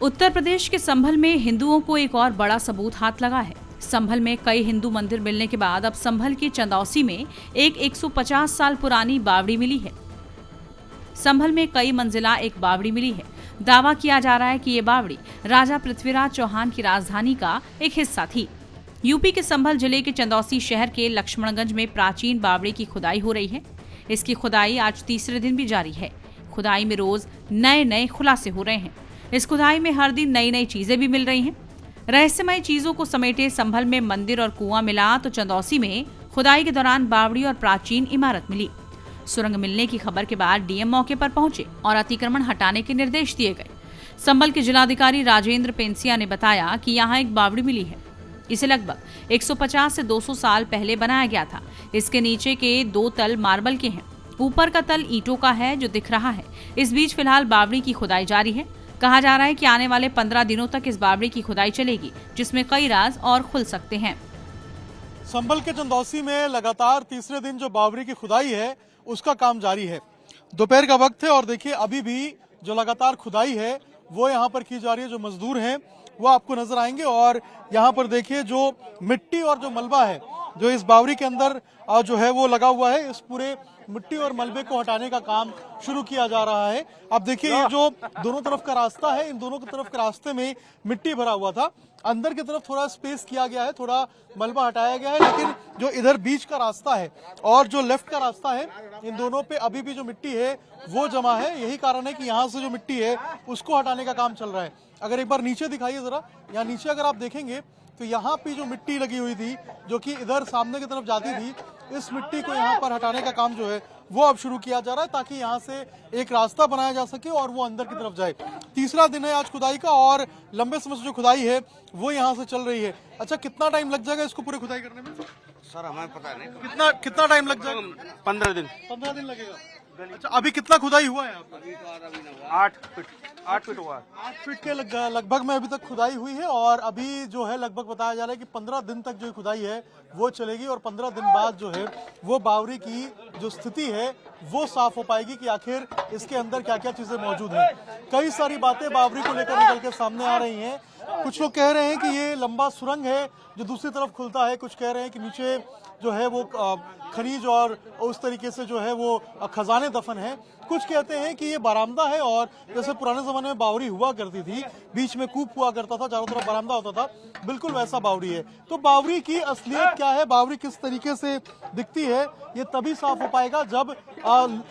उत्तर प्रदेश के संभल में हिंदुओं को एक और बड़ा सबूत हाथ लगा है। संभल में कई हिंदू मंदिर मिलने के बाद अब संभल की चंदौसी में एक 150 साल पुरानी बावड़ी मिली है। संभल में कई मंजिला एक बावड़ी मिली है। दावा किया जा रहा है कि ये बावड़ी राजा पृथ्वीराज चौहान की राजधानी का एक हिस्सा थी। यूपी के संभल जिले के चंदौसी शहर के लक्ष्मणगंज में प्राचीन बावड़ी की खुदाई हो रही है। इसकी खुदाई आज तीसरे दिन भी जारी है। खुदाई में रोज नए खुलासे हो रहे हैं। इस खुदाई में हर दिन नई चीजें भी मिल रही हैं। रहस्यमय चीजों को समेटे संभल में मंदिर और कुआं मिला तो चंदौसी में खुदाई के दौरान बावड़ी और प्राचीन इमारत मिली। सुरंग मिलने की खबर के बाद डीएम मौके पर पहुंचे और अतिक्रमण हटाने के निर्देश दिए गए। संभल के जिलाधिकारी राजेंद्र पेंसिया ने बताया कि यहाँ एक बावड़ी मिली है। इसे लगभग 150 से 200 साल पहले बनाया गया था। इसके नीचे के 2 तल मार्बल के हैं, ऊपर का तल ईंटों का है जो दिख रहा है। इस बीच फिलहाल बावड़ी की खुदाई जारी है। कहा जा रहा है कि आने वाले 15 दिनों तक इस बावड़ी की खुदाई चलेगी, जिसमें कई राज और खुल सकते हैं। संभल के चंदौसी में लगातार तीसरे दिन जो बावड़ी की खुदाई है उसका काम जारी है। दोपहर का वक्त है और देखिए अभी भी जो लगातार खुदाई है वो यहाँ पर की जा रही है। जो मजदूर हैं वो आपको नजर आएंगे और यहाँ पर देखिए जो मिट्टी और जो मलबा है जो इस बावड़ी के अंदर जो है वो लगा हुआ है, इस पूरे मिट्टी और मलबे को हटाने का काम शुरू किया जा रहा है। अब देखिए ये जो दोनों तरफ का रास्ता है, इन दोनों की तरफ के रास्ते में मिट्टी भरा हुआ था। अंदर की तरफ थोड़ा स्पेस किया गया है, थोड़ा मलबा हटाया गया है, लेकिन जो इधर बीच का रास्ता है और जो लेफ्ट का रास्ता है, इन दोनों पे अभी भी जो मिट्टी है वो जमा है। यही कारण है कि यहाँ से जो मिट्टी है उसको हटाने का काम चल रहा है। अगर एक बार नीचे दिखाइए जरा, यहाँ नीचे अगर आप देखेंगे तो यहाँ पे जो मिट्टी लगी हुई थी जो कि इधर सामने की तरफ जाती थी, इस मिट्टी को यहाँ पर हटाने का काम जो है वो अब शुरू किया जा रहा है ताकि यहाँ से एक रास्ता बनाया जा सके और वो अंदर की तरफ जाए। तीसरा दिन है आज खुदाई का और लंबे समय से जो खुदाई है वो यहाँ से चल रही है। अच्छा, कितना टाइम लग जाएगा इसको पूरी खुदाई करने में? सर हमें पता नहीं। कितना टाइम लग जाएगा? 15 दिन। 15 दिन लगेगा। अच्छा, अभी कितना खुदाई हुआ है यहाँ पर? 8 फीट हुआ। 8 फीट के लगभग में अभी तक खुदाई हुई है और अभी जो है लगभग बताया जा रहा है कि 15 दिन तक जो खुदाई है वो चलेगी और 15 दिन बाद जो है वो बावड़ी की जो स्थिति है वो साफ हो पाएगी कि आखिर इसके अंदर क्या क्या चीजें मौजूद हैं। कई सारी बातें बावड़ी को लेकर निकल के सामने आ रही हैं। कुछ लोग कह रहे हैं कि ये लंबा सुरंग है जो दूसरी तरफ खुलता है, कुछ कह रहे हैं कि नीचे जो है वो खनिज और उस तरीके से जो है वो खजाने दफन है। कुछ कहते हैं कि ये बरामदा है और जैसे पुराने जमाने में बावड़ी हुआ करती थी, बीच में कूप हुआ करता था, चारों तरफ बरामदा होता था, बिल्कुल वैसा बावड़ी है। तो बावड़ी की असलियत क्या है, बावड़ी किस तरीके से दिखती है, ये तभी साफ हो पाएगा जब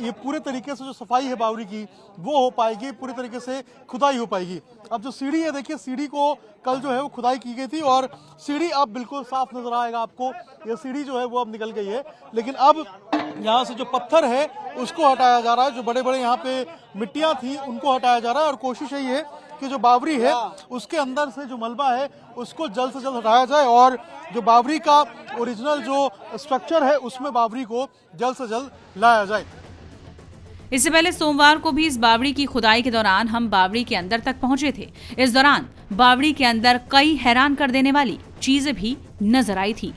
ये पूरे तरीके से जो सफाई है बावड़ी की वो हो पाएगी, पूरी तरीके से खुदाई हो पाएगी। अब जो सीढ़ी है देखिए, सीढ़ी को कल जो है वो खुदाई की गई थी और सीढ़ी अब बिल्कुल साफ नजर आएगा आपको। ये सीढ़ी जो है वो अब निकल गई है, लेकिन अब यहाँ से जो पत्थर है उसको हटाया जा रहा है। जो बड़े बड़े यहाँ पे मिट्टियां थी उनको हटाया जा रहा है और कोशिश यही है कि जो बावड़ी है उसके अंदर से जो मलबा है उसको जल्द से जल्द हटाया जाए और जो बावड़ी का ओरिजिनल जो स्ट्रक्चर है उसमें बावड़ी को जल्द से जल्द लाया जाए। इससे पहले सोमवार को भी इस बावड़ी की खुदाई के दौरान हम बावड़ी के अंदर तक पहुंचे थे। इस दौरान बावड़ी के अंदर कई हैरान कर देने वाली चीजें भी नजर आई थी।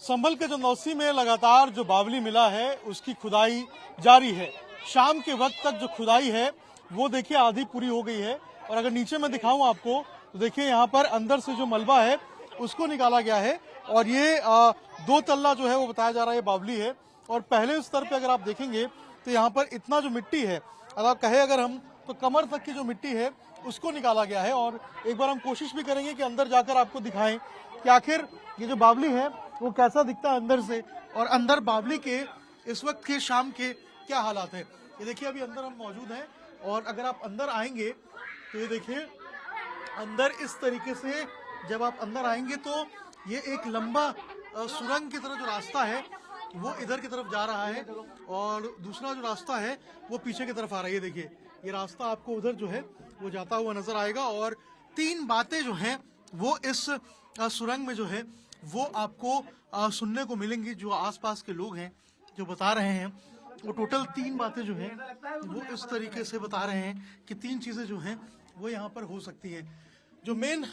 संभल के चंदौसी में लगातार जो बावली मिला है उसकी खुदाई जारी है। शाम के वक्त तक जो खुदाई है वो देखिए आधी पूरी हो गई है और अगर नीचे मैं दिखाऊं आपको तो देखिए यहाँ पर अंदर से जो मलबा है उसको निकाला गया है और ये 2 तल्ला जो है वो बताया जा रहा है बावली है। और पहले स्तर पे अगर आप देखेंगे तो यहाँ पर इतना जो मिट्टी है, अगर हम तो कमर तक की जो मिट्टी है उसको निकाला गया है। और एक बार हम कोशिश भी करेंगे कि अंदर जाकर आपको दिखाएं कि आखिर ये जो बावली है वो कैसा दिखता है अंदर से और अंदर बावली के इस वक्त के शाम के क्या हालात है। ये देखिए अभी अंदर हम मौजूद हैं और अगर आप अंदर आएंगे तो ये देखिए अंदर इस तरीके से जब आप अंदर आएंगे तो ये एक लंबा सुरंग की तरह जो रास्ता है वो इधर की तरफ जा रहा है और दूसरा जो रास्ता है वो पीछे की तरफ आ रहा है। ये देखिए ये रास्ता आपको उधर जो है वो जाता हुआ नजर आएगा और 3 बातें जो हैं वो इस सुरंग में जो है वो आपको सुनने को मिलेंगी। जो आसपास के लोग हैं जो बता रहे हैं वो टोटल 3 बातें जो हैं वो इस तरीके से बता रहे हैं कि 3 चीजें जो हैं वो यहाँ पर हो सकती हैं। जो मेन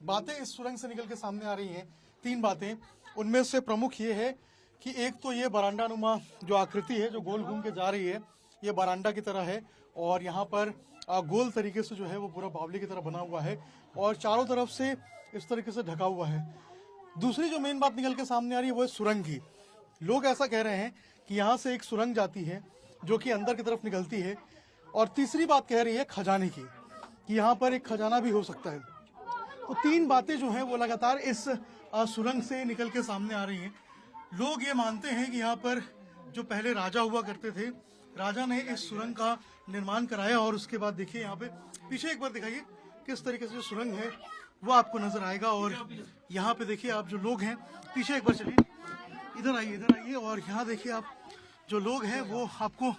बातें इस सुरंग से निकल के सामने आ रही हैं 3 बातें, उनमें से प्रमुख ये है कि एक तो ये बरांडानुमा जो आकृति है जो गोल घूम के जा रही है, ये बरांडा की तरह है और यहाँ पर गोल तरीके से जो है वो पूरा बावली की तरह बना हुआ है और चारों तरफ से इस तरीके से ढका हुआ है। दूसरी जो मेन बात निकल के सामने आ रही है वो है सुरंग की। लोग ऐसा कह रहे हैं कि यहाँ से एक सुरंग जाती है जो कि अंदर की तरफ निकलती है और तीसरी बात कह रही है खजाने की, कि यहाँ पर एक खजाना भी हो सकता है। तो तीन बातें जो हैं वो लगातार इस सुरंग से निकल के सामने आ रही हैं। लोग ये मानते हैं कि यहाँ पर जो पहले राजा हुआ करते थे, राजा ने इस सुरंग का निर्माण कराया और उसके बाद देखिए यहाँ पे पीछे एक बार दिखाइए किस तरीके से जो सुरंग है वो आपको नजर आएगा। और यहाँ पे देखिए आप जो लोग हैं, पीछे एक बार चलिए, इधर आइए और यहाँ देखिए आप जो लोग हैं वो आपको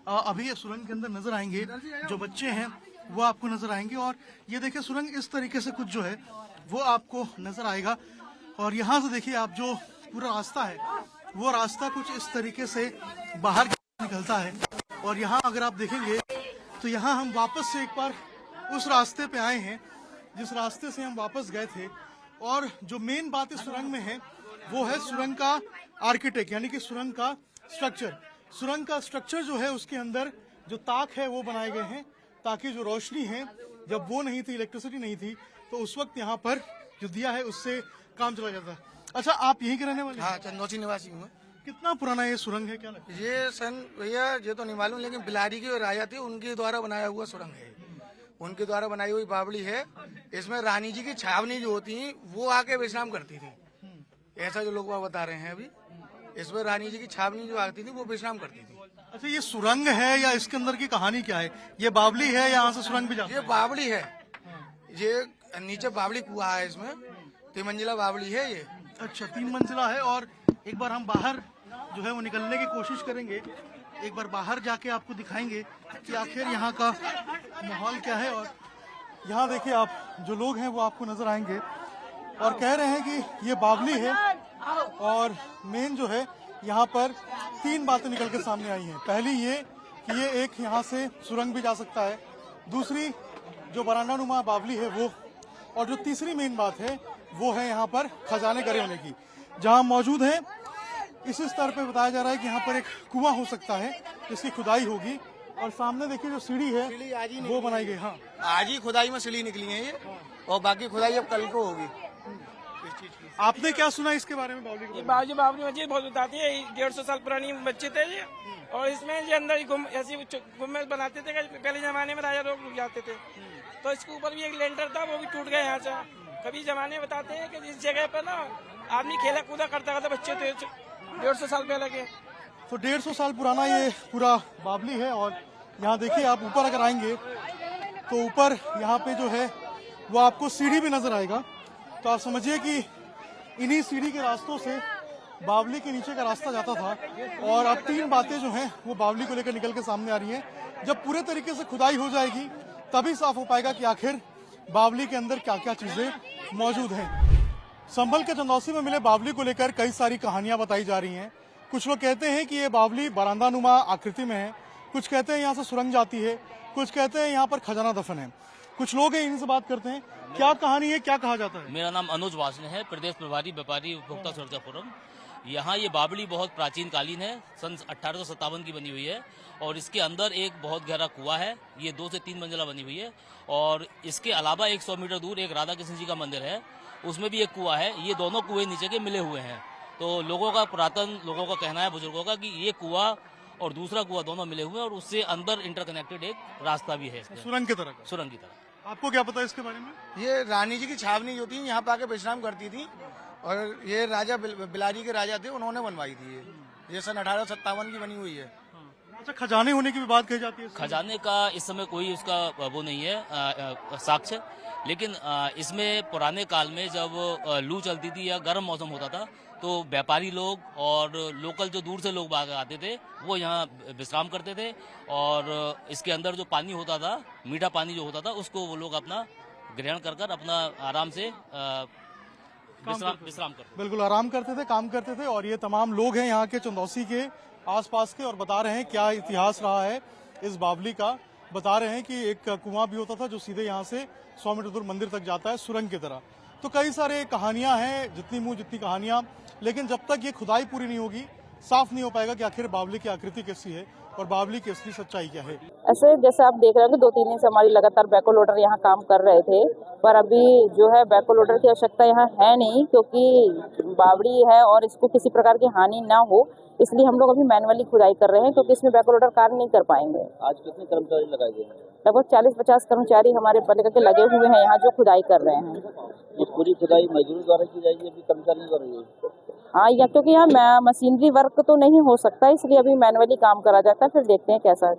अभी ये सुरंग के अंदर नजर आएंगे। जो बच्चे हैं वो आपको नजर आएंगे और ये देखिए सुरंग इस तरीके से कुछ जो है वो आपको नजर आएगा। और यहाँ से देखिए आप जो पूरा रास्ता है वो रास्ता कुछ इस तरीके से बाहर निकलता है। और यहाँ अगर आप देखेंगे तो यहाँ हम वापस से एक बार उस रास्ते पे आए हैं जिस रास्ते से हम वापस गए थे। और जो मेन बात इस सुरंग में है वो है सुरंग का आर्किटेक्ट, यानी कि सुरंग का स्ट्रक्चर। सुरंग का स्ट्रक्चर जो है उसके अंदर जो ताक है वो बनाए गए हैं ताकि जो रोशनी है, जब वो नहीं थी, इलेक्ट्रिसिटी नहीं थी, तो उस वक्त यहाँ पर जो दिया है उससे काम चला जाता है। अच्छा, आप यहीं के रहने वाले? हाँ, चंदौसी निवासी हूँ। कितना पुराना ये सुरंग है, क्या लगता है? ये सन भैया ये तो नहीं मालूम, लेकिन बिलारी के राजा थे उनके द्वारा बनाया हुआ सुरंग है, उनके द्वारा बनाई हुई बावड़ी है। इसमें रानी जी की छावनी जो होती है वो आके विश्राम करती थी, ऐसा जो लोग बता रहे हैं अभी। इसमें रानी जी की छावनी जो आती थी वो विश्राम करती थी। अच्छा, ये सुरंग है या इसके अंदर की कहानी क्या है? ये बावली है, यहाँ से सुरंग भी जाता है? ये बावड़ी है, ये नीचे बावड़ी कुआ है, इसमें 3 मंजिला बावड़ी है ये। अच्छा, 3 मंजिला है। और एक बार हम बाहर जो है वो निकलने की कोशिश करेंगे, एक बार बाहर जाके आपको दिखाएंगे कि आखिर यहाँ का माहौल क्या है। और यहाँ देखिए आप जो लोग हैं वो आपको नजर आएंगे और कह रहे हैं कि ये बावली है। और मेन जो है यहाँ पर 3 बातें निकल के सामने आई हैं। पहली ये कि ये एक यहाँ से सुरंग भी जा सकता है, दूसरी जो बरांडा नुमा बावली है वो, और जो तीसरी मेन बात है वो है यहाँ पर खजाने गड़े होने की। जहाँ मौजूद है इसी स्तर पे बताया जा रहा है कि यहाँ पर एक कुआं हो सकता है जिसकी खुदाई होगी। और सामने देखिए जो सीढ़ी है वो बनाई गई। हाँ, आज ही खुदाई में सीढ़ी निकली है ये, और बाकी खुदाई अब कल को होगी। आपने क्या सुना इसके बारे में? बावली के बारे में? बावली मस्जिद बहुत बताती है, 150 साल पुरानी मस्जिद है ये। और इसमें ये अंदर ऐसी गुम्बद बनाते थे, पहले जमाने में राजा लोग रुक जाते थे, तो इसके ऊपर भी एक लेंटर था वो भी टूट गया यहाँ से। कभी जमाने बताते हैं कि इस जगह पर ना आदमी खेला कूदा करता था, बच्चे थे 150 साल पहले के। तो 150 साल पुराना ये पूरा बावली है। और यहाँ देखिए आप ऊपर अगर आएंगे तो ऊपर यहाँ पे जो है वो आपको सीढ़ी भी नजर आएगा। तो आप समझिए कि इन्हीं सीढ़ी के रास्तों से बावली के नीचे का रास्ता जाता था। और अब 3 बातें जो हैं वो बावली को लेकर निकल के सामने आ रही हैं। जब पूरे तरीके से खुदाई हो जाएगी तभी साफ हो पाएगा कि आखिर बावली के अंदर क्या क्या चीजें मौजूद हैं। संभल के चंदौसी में मिले बावली को लेकर कई सारी कहानियां बताई जा रही हैं। कुछ लोग कहते हैं कि ये बावली बरांदा नुमा आकृति में है, कुछ कहते हैं यहाँ से सुरंग जाती है, कुछ कहते हैं यहाँ पर खजाना दफन है। कुछ लोग हैं, इनसे बात करते हैं। क्या कहानी है, क्या कहा जाता है? मेरा नाम अनुज वासने है, प्रदेश प्रभारी व्यापारी उपभोक्ता सुरक्षा फोरम। यहाँ ये बावड़ी बहुत प्राचीन कालीन है, सन 1857 की बनी हुई है। और इसके अंदर एक बहुत गहरा कुआं है, ये 2 से 3 मंजिला बनी हुई है। और इसके अलावा 100 मीटर दूर एक राधा कृष्ण जी का मंदिर है, उसमें भी एक कुआं है। ये दोनों कुएं नीचे के मिले हुए हैं। तो लोगों का कहना है, बुजुर्गों का, कि ये कुआं और दूसरा कुआं दोनों मिले हुए हैं और उससे अंदर इंटरकनेक्टेड एक रास्ता भी है, सुरंग की तरह? सुरंग की तरह। आपको क्या पता है इसके बारे में? ये रानी जी की छावनी जो थी यहाँ पे आके विश्राम करती थी, और ये राजा बिलारी के राजा थे, उन्होंने बनवाई थी ये सन 1857 की बनी हुई है। अच्छा, खजाने होने की भी बात कही जाती है? खजाने का इस समय कोई उसका वो नहीं है साक्ष्य, लेकिन इसमें पुराने काल में जब लू चलती थी या गर्म मौसम होता था तो व्यापारी लोग और लोकल जो दूर से लोग बाग आते थे वो यहाँ विश्राम करते थे। और इसके अंदर जो पानी होता था, मीठा पानी जो होता था, उसको वो लोग अपना ग्रहण कर अपना आराम से विश्राम करते। बिल्कुल आराम करते थे, काम करते थे। और ये तमाम लोग हैं यहाँ के चंदौसी के आसपास के, और बता रहे हैं क्या इतिहास रहा है इस बावली का। बता रहे हैं कि एक कुआं भी होता था जो सीधे यहाँ से 100 मीटर दूर मंदिर तक जाता है, सुरंग की तरह। तो कई सारे कहानियां हैं, जितनी मुंह जितनी कहानियां, लेकिन जब तक ये खुदाई पूरी नहीं होगी साफ नहीं हो पाएगा कि आखिर बावली की आकृति कैसी है और बावली की असली सच्चाई क्या है। ऐसे जैसे आप देख रहे हो कि 2-3 दिन से हमारी लगातार बैको लोडर यहाँ काम कर रहे थे, पर अभी जो है बैको लोडर की आवश्यकता यहाँ है नहीं, क्योंकि बावड़ी है और इसको किसी प्रकार की हानि ना हो, इसलिए हम लोग अभी मैनुअली खुदाई कर रहे हैं, क्योंकि इसमें बैको लोडर कार्य नहीं कर पाएंगे। आज कितने कर्मचारी लगाए गए हैं? लगभग 40-50 कर्मचारी हमारे पालिका के लगे हुए हैं यहाँ, जो खुदाई कर रहे हैं। ये पूरी खुदाई मजदूरों द्वारा की जाएगी, अभी कर्मचारी नहीं कर रही है? हाँ, या क्योंकि यहाँ मशीनरी वर्क तो नहीं हो सकता, इसलिए अभी मैनुअली काम करा जाता है, फिर देखते हैं कैसा